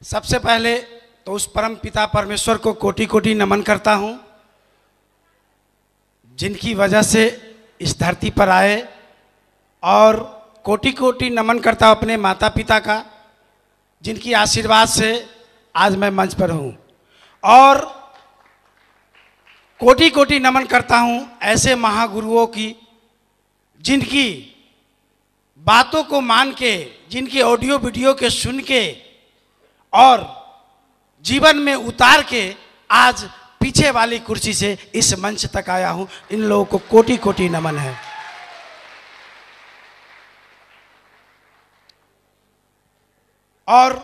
सबसे पहले तो उस परम पिता परमेश्वर को कोटि कोटि नमन करता हूं, जिनकी वजह से इस धरती पर आए, और कोटि कोटि नमन करता हूं अपने माता पिता का, जिनकी आशीर्वाद से आज मैं मंच पर हूं। और कोटि कोटि नमन करता हूं ऐसे महागुरुओं की, जिनकी बातों को मान के, जिनकी ऑडियो वीडियो के सुन के और जीवन में उतार के आज पीछे वाली कुर्सी से इस मंच तक आया हूं। इन लोगों को कोटि कोटि नमन है। और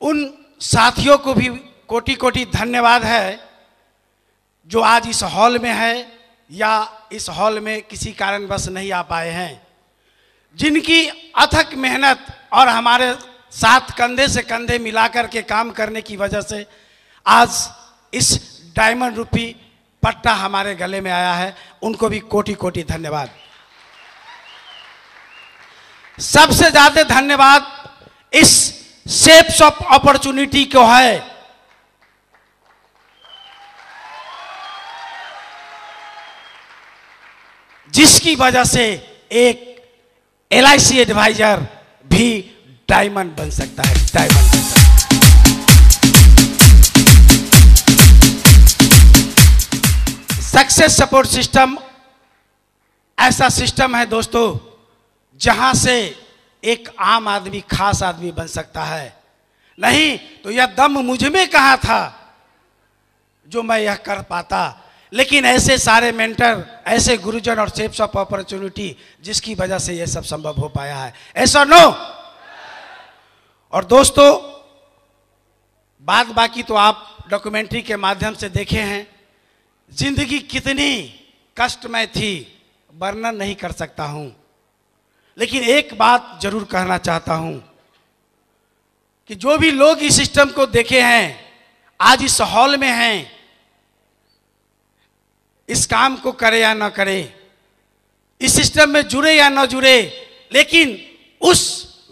उन साथियों को भी कोटि कोटि धन्यवाद है जो आज इस हॉल में है या इस हॉल में किसी कारणवश नहीं आ पाए हैं, जिनकी अथक मेहनत और हमारे साथ कंधे से कंधे मिलाकर के काम करने की वजह से आज इस डायमंड रूपी पट्टा हमारे गले में आया है। उनको भी कोटि कोटि धन्यवाद। सबसे ज्यादा धन्यवाद इस शेप्स ऑफ अपॉर्चुनिटी को है, जिसकी वजह से एक LIC एडवाइजर भी डायमंड बन सकता है। डायमंड बन सकता है। सक्सेस सपोर्ट सिस्टम ऐसा सिस्टम है दोस्तों, जहां से एक आम आदमी खास आदमी बन सकता है। नहीं तो यह दम मुझ में कहां था जो मैं यह कर पाता। लेकिन ऐसे सारे मेंटर, ऐसे गुरुजन और शेप्स ऑफ अपॉर्चुनिटी, जिसकी वजह से यह सब संभव हो पाया है। ऐसा नो। और दोस्तों, बात बाकी तो आप डॉक्यूमेंट्री के माध्यम से देखे हैं। जिंदगी कितनी कष्टमय थी वर्णन नहीं कर सकता हूं, लेकिन एक बात जरूर कहना चाहता हूं कि जो भी लोग इस सिस्टम को देखे हैं, आज इस हॉल में हैं, इस काम को करे या ना करे, इस सिस्टम में जुड़े या ना जुड़े, लेकिन उस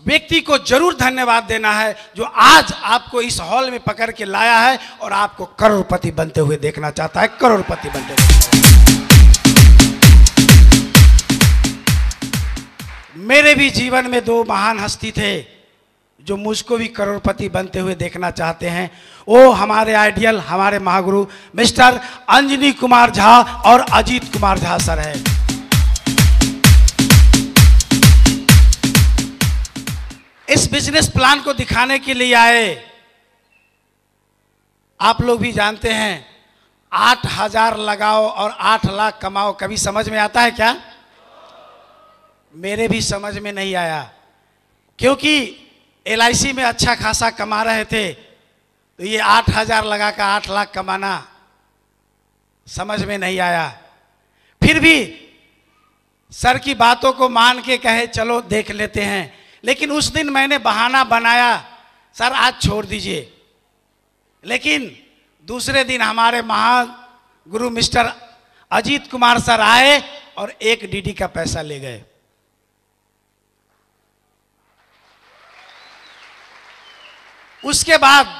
व्यक्ति को जरूर धन्यवाद देना है जो आज आपको इस हॉल में पकड़ के लाया है और आपको करोड़पति बनते हुए देखना चाहता है। करोड़पति बनते हुए। मेरे भी जीवन में दो महान हस्ती थे जो मुझको भी करोड़पति बनते हुए देखना चाहते हैं। वो हमारे आइडियल, हमारे महागुरु मिस्टर अंजनी कुमार झा और अजीत कुमार झा सर है। इस बिजनेस प्लान को दिखाने के लिए आए। आप लोग भी जानते हैं 8,000 लगाओ और 8 लाख कमाओ, कभी समझ में आता है क्या? मेरे भी समझ में नहीं आया, क्योंकि LIC में अच्छा खासा कमा रहे थे, तो ये 8,000 लगा कर 8 लाख कमाना समझ में नहीं आया। फिर भी सर की बातों को मान के कहे चलो देख लेते हैं। लेकिन उस दिन मैंने बहाना बनाया, सर आज छोड़ दीजिए। लेकिन दूसरे दिन हमारे महागुरु मिस्टर अजीत कुमार सर आए और 1 DD का पैसा ले गए। उसके बाद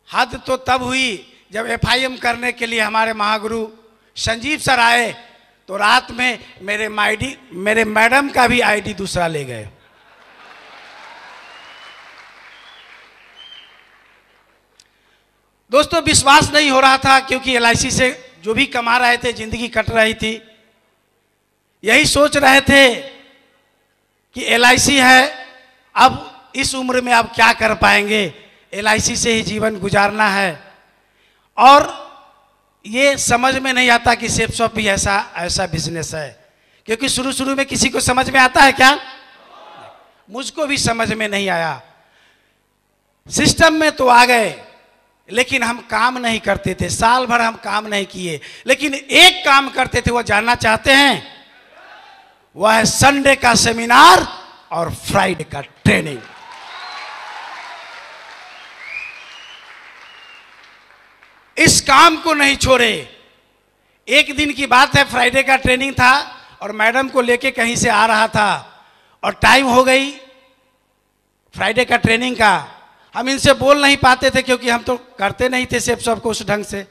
हद तो तब हुई जब FIM करने के लिए हमारे महागुरु संजीव सर आए, तो रात में मेरे मैडम का भी ID दूसरा ले गए। दोस्तों, विश्वास नहीं हो रहा था, क्योंकि LIC से जो भी कमा रहे थे जिंदगी कट रही थी। यही सोच रहे थे कि LIC है, अब इस उम्र में अब क्या कर पाएंगे, LIC से ही जीवन गुजारना है। और ये समझ में नहीं आता कि शेप्स ऑफ भी ऐसा बिजनेस है, क्योंकि शुरू में किसी को समझ में आता है क्या? मुझको भी समझ में नहीं आया। सिस्टम में तो आ गए, लेकिन हम काम नहीं करते थे। साल भर हम काम नहीं किए, लेकिन एक काम करते थे, वो जानना चाहते हैं? वह है संडे का सेमिनार और फ्राइडे का ट्रेनिंग। इस काम को नहीं छोड़े। एक दिन की बात है, फ्राइडे का ट्रेनिंग था और मैडम को लेके कहीं से आ रहा था और टाइम हो गई। फ्राइडे का ट्रेनिंग का, हम इनसे बोल नहीं पाते थे क्योंकि हम तो करते नहीं थे सेफ सब को उस ढंग से।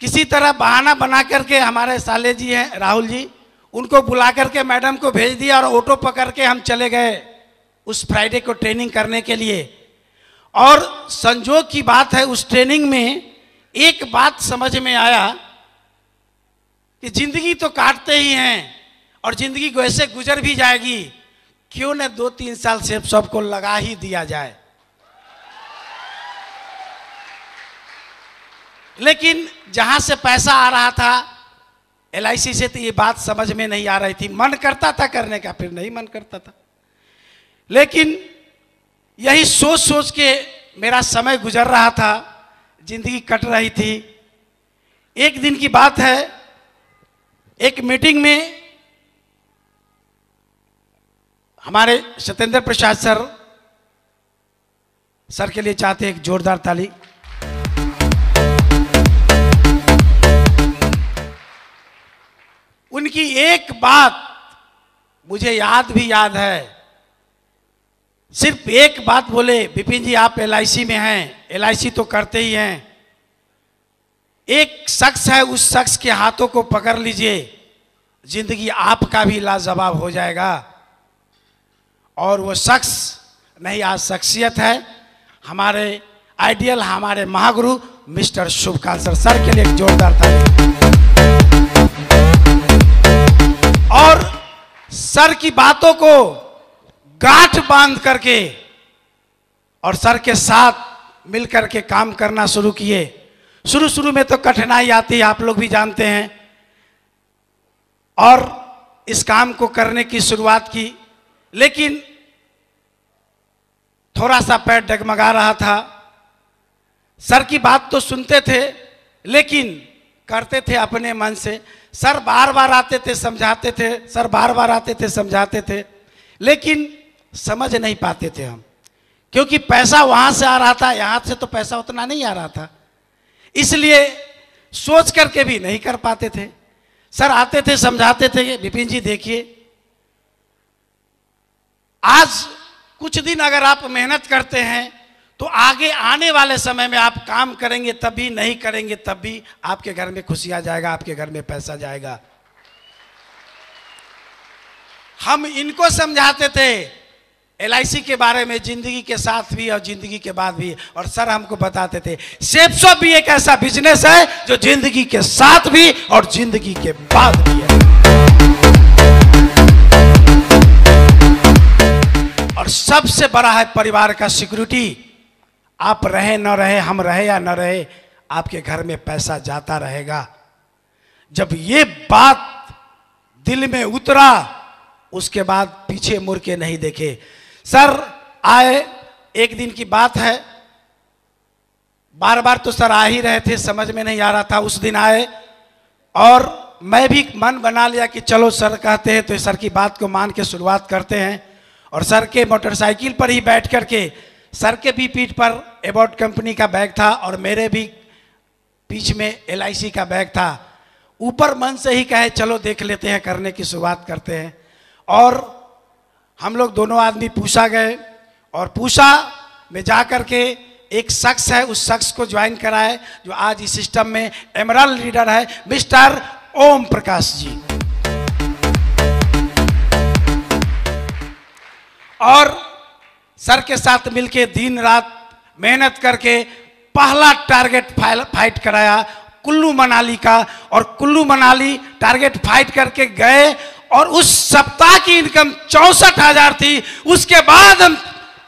किसी तरह बहाना बना करके हमारे साले जी हैं राहुल जी, उनको बुला करके मैडम को भेज दिया और ऑटो पकड़ के हम चले गए उस फ्राइडे को ट्रेनिंग करने के लिए। और संजोग की बात है, उस ट्रेनिंग में एक बात समझ में आया कि जिंदगी तो काटते ही हैं और जिंदगी को ऐसे गुजर भी जाएगी, क्यों न 2-3 साल सेफ सब को लगा ही दिया जाए। लेकिन जहां से पैसा आ रहा था LIC से, तो ये बात समझ में नहीं आ रही थी। मन करता था करने का, फिर नहीं मन करता था। लेकिन यही सोच सोच के मेरा समय गुजर रहा था, जिंदगी कट रही थी। एक दिन की बात है, एक मीटिंग में हमारे सत्येंद्र प्रसाद सर के लिए चाहते हैं एक जोरदार ताली। उनकी एक बात मुझे याद है, सिर्फ एक बात बोले, विपिन जी आप LIC में हैं, LIC तो करते ही हैं, एक शख्स है, उस शख्स के हाथों को पकड़ लीजिए, जिंदगी आपका भी लाजवाब हो जाएगा। और वो शख्स नहीं, आज शख्सियत है, हमारे आइडियल, हमारे महागुरु मिस्टर शुभकांत सर के लिए एक जोरदार ताली। और सर की बातों को गांठ बांध करके और सर के साथ मिलकर के काम करना शुरू किए। शुरू में तो कठिनाई आती है, आप लोग भी जानते हैं, और इस काम को करने की शुरुआत की, लेकिन थोड़ा सा पैर डगमगा रहा था। सर की बात तो सुनते थे लेकिन करते थे अपने मन से। सर बार बार आते थे, समझाते थे, सर बार बार आते थे, समझाते थे, लेकिन समझ नहीं पाते थे हम, क्योंकि पैसा वहां से आ रहा था, यहां से तो पैसा उतना नहीं आ रहा था, इसलिए सोच करके भी नहीं कर पाते थे। सर आते थे, समझाते थे, विपिन जी देखिए, आज कुछ दिन अगर आप मेहनत करते हैं तो आगे आने वाले समय में आप काम करेंगे, तब भी नहीं करेंगे तब भी आपके घर में खुशी आ जाएगा, आपके घर में पैसा जाएगा। हम इनको समझाते थे LIC के बारे में, जिंदगी के साथ भी और जिंदगी के बाद भी, और सर हमको बताते थे सेफ शॉप भी एक ऐसा बिजनेस है जो जिंदगी के साथ भी और जिंदगी के बाद भी है। और सबसे बड़ा है परिवार का सिक्योरिटी। आप रहे न रहे, हम रहे या न रहे, आपके घर में पैसा जाता रहेगा। जब ये बात दिल में उतरा, उसके बाद पीछे मुड़ के नहीं देखे। सर आए, एक दिन की बात है, बार बार तो सर आ ही रहे थे, समझ में नहीं आ रहा था। उस दिन आए और मैं भी मन बना लिया कि चलो सर कहते हैं तो सर की बात को मान के शुरुआत करते हैं। और सर के मोटरसाइकिल पर ही बैठ करके, सर के भी पीठ पर एबॉट कंपनी का बैग था और मेरे भी पीछ में LIC का बैग था। ऊपर मन से ही कहे चलो देख लेते हैं, करने की शुरुआत करते हैं। और हम लोग दोनों आदमी पूछा गए और पूछा में जा करके एक शख्स है, उस शख्स को ज्वाइन कराए जो आज इस सिस्टम में एमरल्ड लीडर है, मिस्टर ओम प्रकाश जी। और सर के साथ मिलके दिन रात मेहनत करके पहला टारगेट फाइट कराया कुल्लू मनाली का, और कुल्लू मनाली टारगेट फाइट करके गए और उस सप्ताह की इनकम 64,000 थी। उसके बाद हम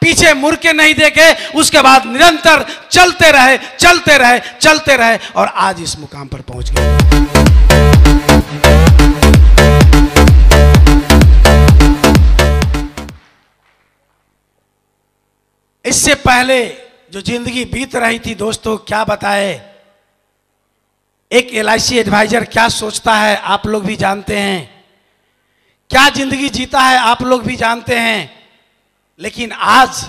पीछे मुड़ के नहीं देखे, उसके बाद निरंतर चलते रहे चलते रहे चलते रहे और आज इस मुकाम पर पहुंच गए। इससे पहले जो जिंदगी बीत रही थी दोस्तों, क्या बताए, एक LIC एडवाइजर क्या सोचता है आप लोग भी जानते हैं, क्या जिंदगी जीता है आप लोग भी जानते हैं। लेकिन आज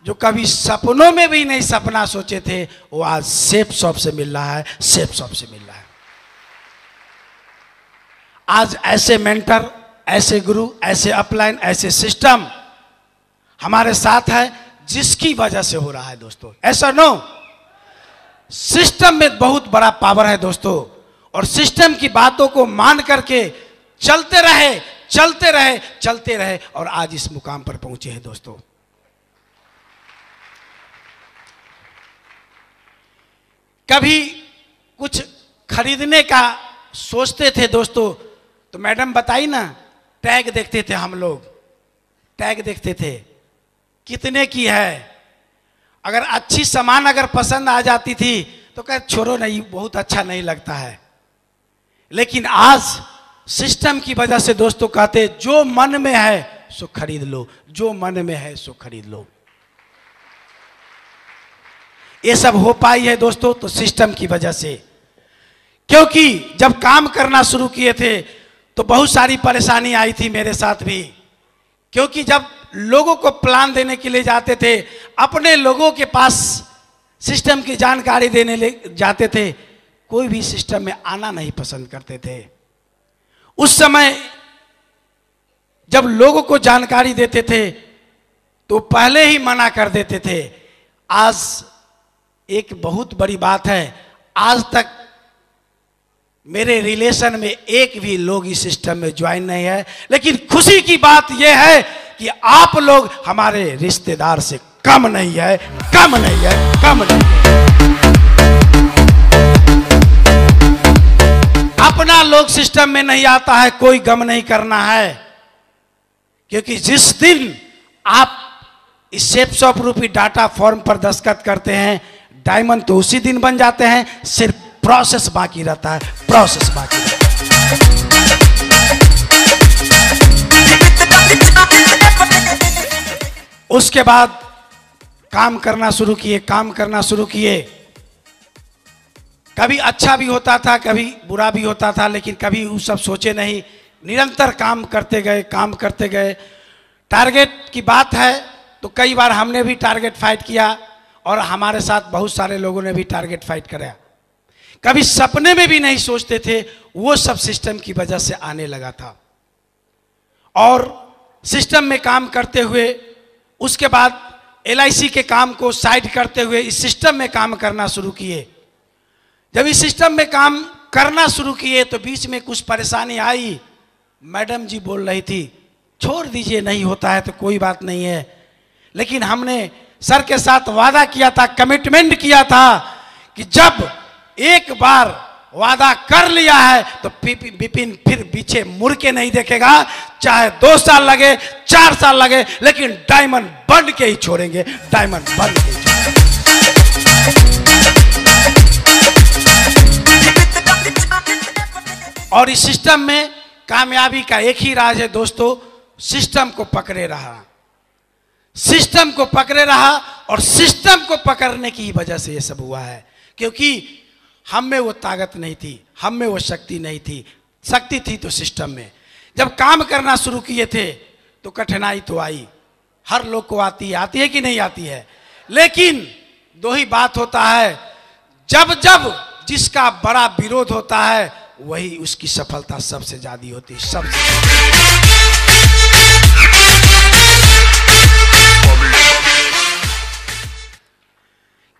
जो कभी सपनों में भी नहीं सपना सोचे थे, वो आज सेफ शॉप से मिल रहा है, सेफ शॉप से मिल रहा है। आज ऐसे मेंटर, ऐसे गुरु, ऐसे अपलाइन, ऐसे सिस्टम हमारे साथ है, जिसकी वजह से हो रहा है दोस्तों। ऐसा नो, सिस्टम में बहुत बड़ा पावर है दोस्तों, और सिस्टम की बातों को मान करके चलते रहे चलते रहे चलते रहे, और आज इस मुकाम पर पहुंचे हैं दोस्तों। कभी कुछ खरीदने का सोचते थे दोस्तों, तो मैडम बताई ना, टैग देखते थे हम लोग, टैग देखते थे कितने की है। अगर अच्छी सामान अगर पसंद आ जाती थी तो कह छोड़ो नहीं, बहुत अच्छा नहीं लगता है। लेकिन आज सिस्टम की वजह से दोस्तों कहते जो मन में है सो खरीद लो, जो मन में है सो खरीद लो। ये सब हो पाई है दोस्तों तो सिस्टम की वजह से। क्योंकि जब काम करना शुरू किए थे तो बहुत सारी परेशानी आई थी मेरे साथ भी। क्योंकि जब लोगों को प्लान देने के लिए जाते थे, अपने लोगों के पास सिस्टम की जानकारी देने ले जाते थे, कोई भी सिस्टम में आना नहीं पसंद करते थे। उस समय जब लोगों को जानकारी देते थे तो पहले ही मना कर देते थे। आज एक बहुत बड़ी बात है, आज तक मेरे रिलेशन में एक भी लोग इस सिस्टम में ज्वाइन नहीं है। लेकिन खुशी की बात यह है कि आप लोग हमारे रिश्तेदार से कम नहीं है, कम नहीं है, कम नहीं है। अपना लोग सिस्टम में नहीं आता है, कोई गम नहीं करना है। क्योंकि जिस दिन आप इस सेफ शॉप रूपी डाटा फॉर्म पर दस्तखत करते हैं, डायमंड तो उसी दिन बन जाते हैं, सिर्फ प्रोसेस बाकी रहता है, प्रोसेस बाकी रहता है। उसके बाद काम करना शुरू किए, काम करना शुरू किए। कभी अच्छा भी होता था, कभी बुरा भी होता था, लेकिन कभी वो सब सोचे नहीं। निरंतर काम करते गए, काम करते गए। टारगेट की बात है तो कई बार हमने भी टारगेट फाइट किया, और हमारे साथ बहुत सारे लोगों ने भी टारगेट फाइट कराया। कभी सपने में भी नहीं सोचते थे, वो सब सिस्टम की वजह से आने लगा था। और सिस्टम में काम करते हुए उसके बाद LIC के काम को साइड करते हुए इस सिस्टम में काम करना शुरू किए। जब इस सिस्टम में काम करना शुरू किए तो बीच में कुछ परेशानी आई। मैडम जी बोल रही थी छोड़ दीजिए, नहीं होता है तो कोई बात नहीं है। लेकिन हमने सर के साथ वादा किया था, कमिटमेंट किया था कि जब एक बार वादा कर लिया है तो विपिन फिर पीछे मुड़ के नहीं देखेगा। चाहे 2 साल लगे, 4 साल लगे, लेकिन डायमंड बन के ही छोड़ेंगे, डायमंड बन के ही छोड़ेंगे। और इस सिस्टम में कामयाबी का एक ही राज है दोस्तों, सिस्टम को पकड़े रहा, सिस्टम को पकड़े रहा। और सिस्टम को पकड़ने की वजह से ये सब हुआ है। क्योंकि हम में वो ताकत नहीं थी, हम में वो शक्ति नहीं थी। शक्ति थी तो सिस्टम में। जब काम करना शुरू किए थे तो कठिनाई तो आई, हर लोग को आती है कि नहीं आती है। लेकिन 2 ही बात होता है, जब जब जिसका बड़ा विरोध होता है वही उसकी सफलता सबसे ज्यादा होती है, सबसे।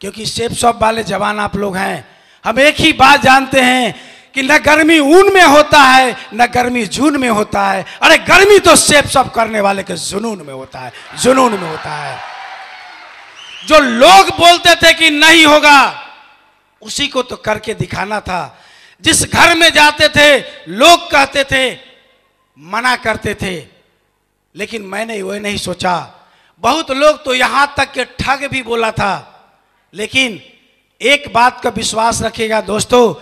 क्योंकि सेफ शॉप वाले जवान आप लोग हैं, हम एक ही बात जानते हैं कि न गर्मी ऊन में होता है, न गर्मी जून में होता है। अरे गर्मी तो सेफ शॉप करने वाले के जुनून में होता है, जुनून में होता है। जो लोग बोलते थे कि नहीं होगा, उसी को तो करके दिखाना था। जिस घर में जाते थे लोग कहते थे, मना करते थे, लेकिन मैंने वो नहीं सोचा। बहुत लोग तो यहां तक के ठग भी बोला था। लेकिन एक बात का विश्वास रखिएगा दोस्तों,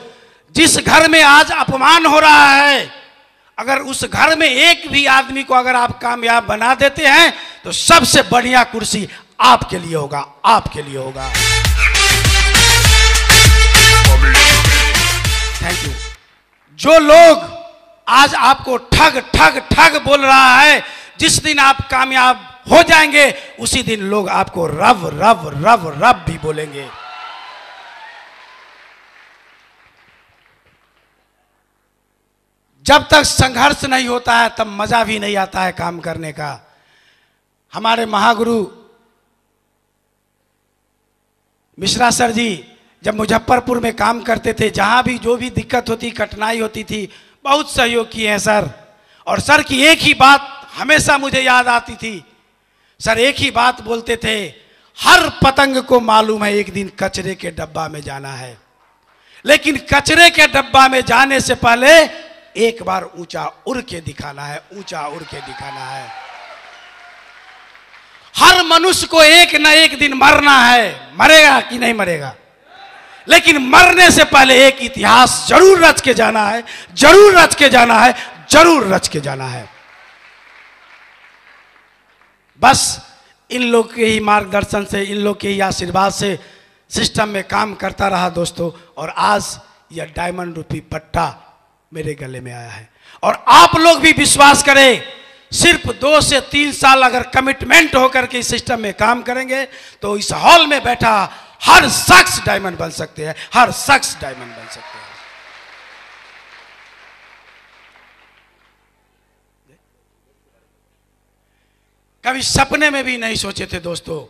जिस घर में आज अपमान हो रहा है, अगर उस घर में एक भी आदमी को अगर आप कामयाब बना देते हैं तो सबसे बढ़िया कुर्सी आपके लिए होगा, आपके लिए होगा। Thank you. जो लोग आज आपको ठग ठग ठग बोल रहा है, जिस दिन आप कामयाब हो जाएंगे उसी दिन लोग आपको रव रव रव रव भी बोलेंगे। जब तक संघर्ष नहीं होता है तब मजा भी नहीं आता है काम करने का। हमारे महागुरु मिश्रा सर जी जब मुजफ्फरपुर में काम करते थे, जहां भी जो भी दिक्कत होती, कठिनाई होती थी, बहुत सहयोग किए हैं सर। और सर की एक ही बात हमेशा मुझे याद आती थी। सर एक ही बात बोलते थे, हर पतंग को मालूम है एक दिन कचरे के डब्बा में जाना है, लेकिन कचरे के डब्बा में जाने से पहले एक बार ऊंचा उड़ के दिखाना है, ऊंचा उड़ के दिखाना है। हर मनुष्य को एक न एक दिन मरना है, मरेगा कि नहीं मरेगा, लेकिन मरने से पहले एक इतिहास जरूर रच के जाना है, जरूर रच के जाना है, जरूर रच के जाना है। बस इन लोग के ही मार्गदर्शन से, इन लोग के ही आशीर्वाद से सिस्टम में काम करता रहा दोस्तों, और आज यह डायमंड रूपी पट्टा मेरे गले में आया है। और आप लोग भी विश्वास करें, सिर्फ 2 से 3 साल अगर कमिटमेंट होकर के इस सिस्टम में काम करेंगे तो इस हॉल में बैठा हर शख्स डायमंड बन सकते हैं, हर शख्स डायमंड बन सकते हैं। कभी सपने में भी नहीं सोचे थे दोस्तों।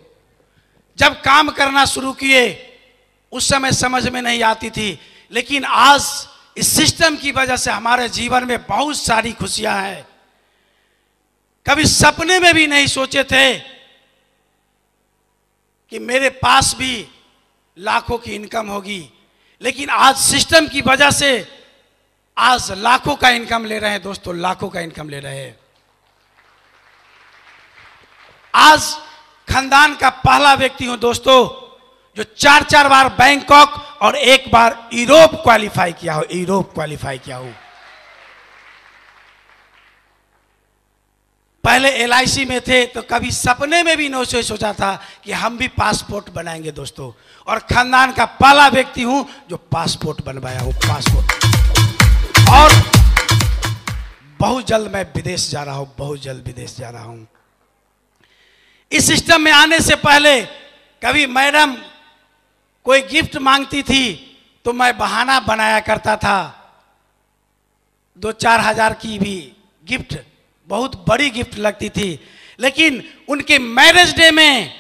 जब काम करना शुरू किए उस समय समझ में नहीं आती थी, लेकिन आज इस सिस्टम की वजह से हमारे जीवन में बहुत सारी खुशियां हैं। कभी सपने में भी नहीं सोचे थे कि मेरे पास भी लाखों की इनकम होगी, लेकिन आज सिस्टम की वजह से आज लाखों का इनकम ले रहे हैं दोस्तों, लाखों का इनकम ले रहे हैं। आज खानदान का पहला व्यक्ति हूं दोस्तों जो 4 बार बैंकॉक और 1 बार यूरोप क्वालिफाई किया हो, यूरोप क्वालिफाई किया हो। पहले LIC में थे तो कभी सपने में भी नहीं सोचा था कि हम भी पासपोर्ट बनाएंगे दोस्तों, और खानदान का पहला व्यक्ति हूं जो पासपोर्ट बनवाया हूं, पासपोर्ट। और बहुत जल्द मैं विदेश जा रहा हूं, बहुत जल्द विदेश जा रहा हूं। इस सिस्टम में आने से पहले कभी मैडम कोई गिफ्ट मांगती थी तो मैं बहाना बनाया करता था, 2-4 हजार की भी गिफ्ट, बहुत बड़ी गिफ्ट लगती थी, लेकिन उनके मैरिज डे में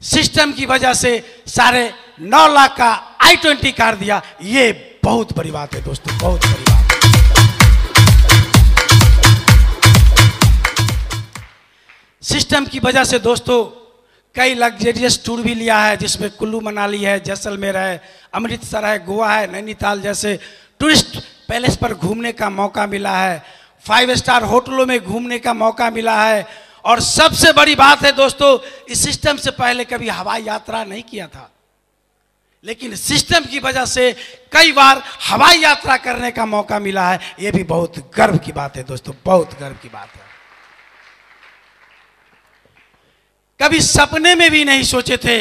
सिस्टम की वजह से 9.5 लाख का i20 कार दिया। ये बहुत बड़ी बात है दोस्तों, बहुत बड़ी बात है। सिस्टम की वजह से दोस्तों कई लग्जरियस टूर भी लिया है, जिसमें कुल्लू मनाली है, जैसलमेर है, अमृतसर है, गोवा है, नैनीताल जैसे टूरिस्ट पैलेस पर घूमने का मौका मिला है, 5 स्टार होटलों में घूमने का मौका मिला है। और सबसे बड़ी बात है दोस्तों, इस सिस्टम से पहले कभी हवाई यात्रा नहीं किया था, लेकिन सिस्टम की वजह से कई बार हवाई यात्रा करने का मौका मिला है। यह भी बहुत गर्व की बात है दोस्तों, बहुत गर्व की बात है। कभी सपने में भी नहीं सोचे थे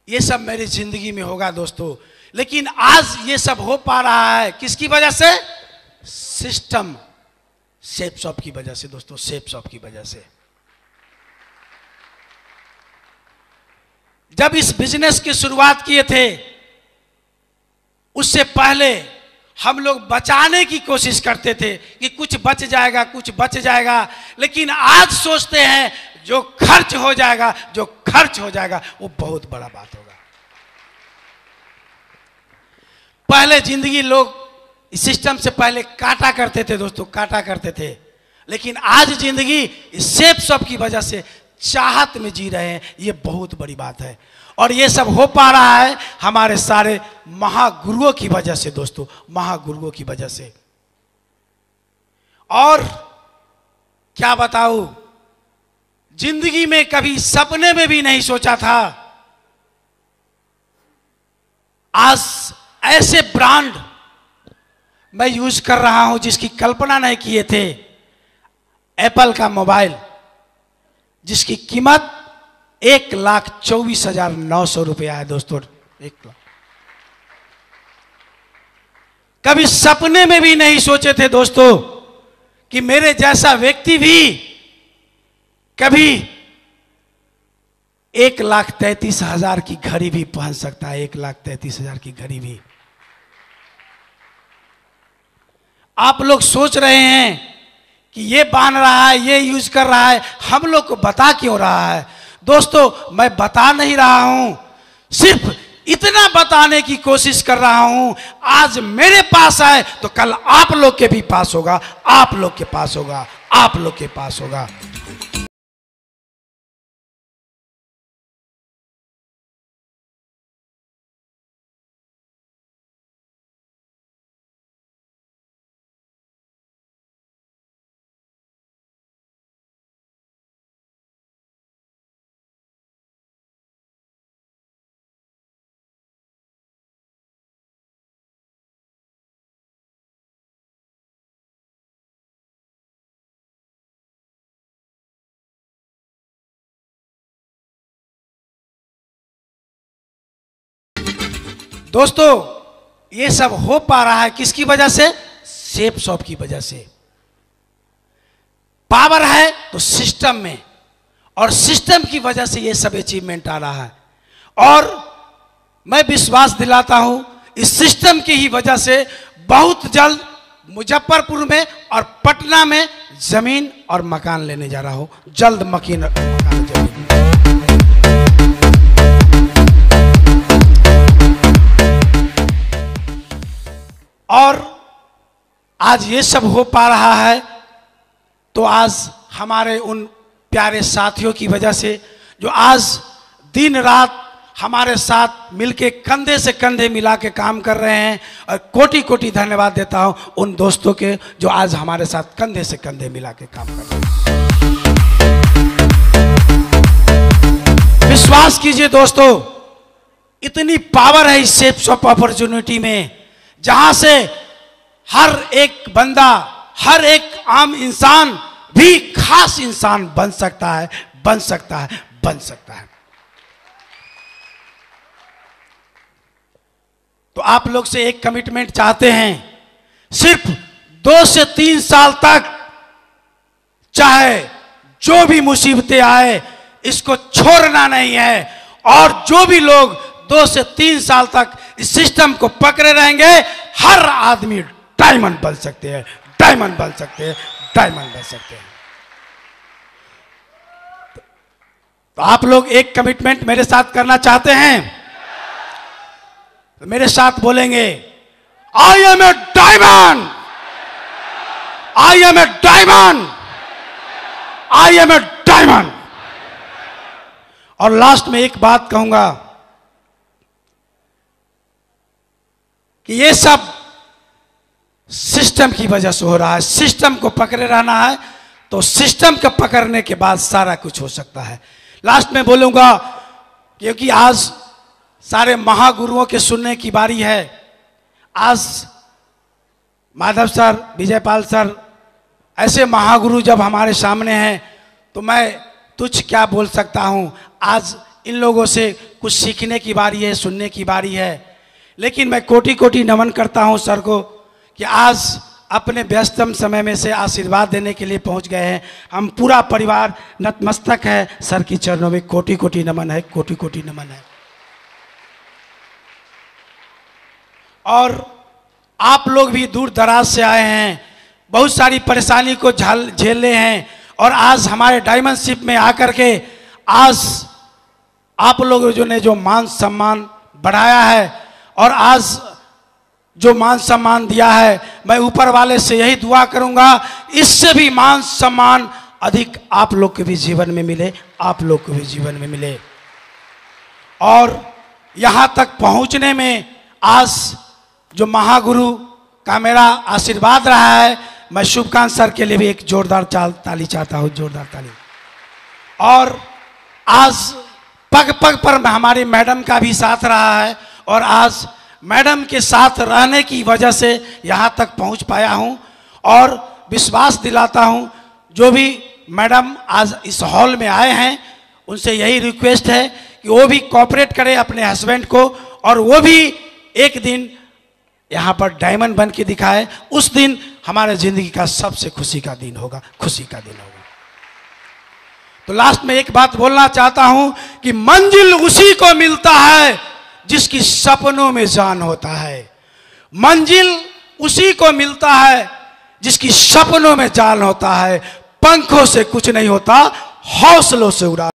ये सब मेरी जिंदगी में होगा दोस्तों, लेकिन आज ये सब हो पा रहा है। किसकी वजह से? सिस्टम, सेफ शॉप की वजह से दोस्तों, सेफ शॉप की वजह से। जब इस बिजनेस की शुरुआत किए थे उससे पहले हम लोग बचाने की कोशिश करते थे कि कुछ बच जाएगा, कुछ बच जाएगा, लेकिन आज सोचते हैं जो खर्च हो जाएगा, जो खर्च हो जाएगा वो बहुत बड़ा बात होगा। पहले जिंदगी लोग इस सिस्टम से पहले काटा करते थे दोस्तों, काटा करते थे, लेकिन आज जिंदगी इस सेफ शॉप की वजह से चाहत में जी रहे हैं। ये बहुत बड़ी बात है, और ये सब हो पा रहा है हमारे सारे महागुरुओं की वजह से दोस्तों, महागुरुओं की वजह से। और क्या बताऊं, जिंदगी में कभी सपने में भी नहीं सोचा था आज ऐसे ब्रांड मैं यूज कर रहा हूं जिसकी कल्पना नहीं किए थे। एप्पल का मोबाइल जिसकी कीमत 1,24,900 रुपया है दोस्तों, 1 लाख। कभी सपने में भी नहीं सोचे थे दोस्तों कि मेरे जैसा व्यक्ति भी कभी 1,33,000 की घड़ी भी पहन सकता है, 1,33,000 की घड़ी भी। आप लोग सोच रहे हैं कि ये बांध रहा है, ये यूज कर रहा है, हम लोग को बता क्यों रहा है? दोस्तों, मैं बता नहीं रहा हूं, सिर्फ इतना बताने की कोशिश कर रहा हूं, आज मेरे पास है तो कल आप लोग के भी पास होगा, आप लोग के पास होगा, आप लोग के पास होगा। दोस्तों, ये सब हो पा रहा है किसकी वजह से? सेफ शॉप की वजह से। पावर है तो सिस्टम में, और सिस्टम की वजह से ये सब अचीवमेंट आ रहा है। और मैं विश्वास दिलाता हूं, इस सिस्टम की ही वजह से बहुत जल्द मुजफ्फरपुर में और पटना में जमीन और मकान लेने जा रहा हूं। जल्द मकान जमीन। और आज ये सब हो पा रहा है तो आज हमारे उन प्यारे साथियों की वजह से, जो आज दिन रात हमारे साथ मिलके कंधे से कंधे मिला के काम कर रहे हैं। और कोटि कोटि धन्यवाद देता हूं उन दोस्तों के जो आज हमारे साथ कंधे से कंधे मिला के काम कर रहे हैं। विश्वास कीजिए दोस्तों, इतनी पावर है इस सेफ शॉप अपॉर्चुनिटी में, जहां से हर एक बंदा, हर एक आम इंसान भी खास इंसान बन सकता है, बन सकता है, बन सकता है। तो आप लोग से एक कमिटमेंट चाहते हैं, सिर्फ 2 से 3 साल तक चाहे जो भी मुसीबतें आए इसको छोड़ना नहीं है। और जो भी लोग 2 से 3 साल तक इस सिस्टम को पकड़े रहेंगे, हर आदमी डायमंड बन सकते हैं, डायमंड बन सकते हैं, डायमंड बन सकते हैं। तो आप लोग एक कमिटमेंट मेरे साथ करना चाहते हैं तो मेरे साथ बोलेंगे, I am a diamond, I am a diamond, I am a diamond. और लास्ट में एक बात कहूंगा कि ये सब सिस्टम की वजह से हो रहा है। सिस्टम को पकड़े रहना है तो सिस्टम को पकड़ने के बाद सारा कुछ हो सकता है। लास्ट में बोलूंगा, क्योंकि आज सारे महागुरुओं के सुनने की बारी है। आज माधव सर, विजयपाल सर, ऐसे महागुरु जब हमारे सामने हैं तो मैं तुझ क्या बोल सकता हूं। आज इन लोगों से कुछ सीखने की बारी है, सुनने की बारी है। लेकिन मैं कोटि कोटि नमन करता हूं सर को कि आज अपने व्यस्तम समय में से आशीर्वाद देने के लिए पहुंच गए हैं। हम पूरा परिवार नतमस्तक है सर की चरणों में। कोटि कोटि नमन है, कोटि कोटि नमन है। और आप लोग भी दूर दराज से आए हैं, बहुत सारी परेशानी को झेले हैं, और आज हमारे डायमंडशिप में आकर के आज आप लोगों ने जो मान सम्मान बढ़ाया है और आज जो मान सम्मान दिया है, मैं ऊपर वाले से यही दुआ करूंगा इससे भी मान सम्मान अधिक आप लोग के भी जीवन में मिले, आप लोग को भी जीवन में मिले। और यहां तक पहुंचने में आज जो महागुरु का मेरा आशीर्वाद रहा है, मैं शुभकांत सर के लिए भी एक जोरदार ताली चाहता हूं, जोरदार ताली। और आज पग पग पर हमारी मैडम का भी साथ रहा है, और आज मैडम के साथ रहने की वजह से यहां तक पहुंच पाया हूं। और विश्वास दिलाता हूं, जो भी मैडम आज इस हॉल में आए हैं उनसे यही रिक्वेस्ट है कि वो भी कोऑपरेट करें अपने हस्बैंड को, और वो भी एक दिन यहां पर डायमंड बन के दिखाए। उस दिन हमारे जिंदगी का सबसे खुशी का दिन होगा, खुशी का दिन होगा। तो लास्ट में एक बात बोलना चाहता हूं कि मंजिल उसी को मिलता है जिसकी सपनों में जान होता है। मंजिल उसी को मिलता है जिसकी सपनों में जान होता है, पंखों से कुछ नहीं होता, हौसलों से उड़ा।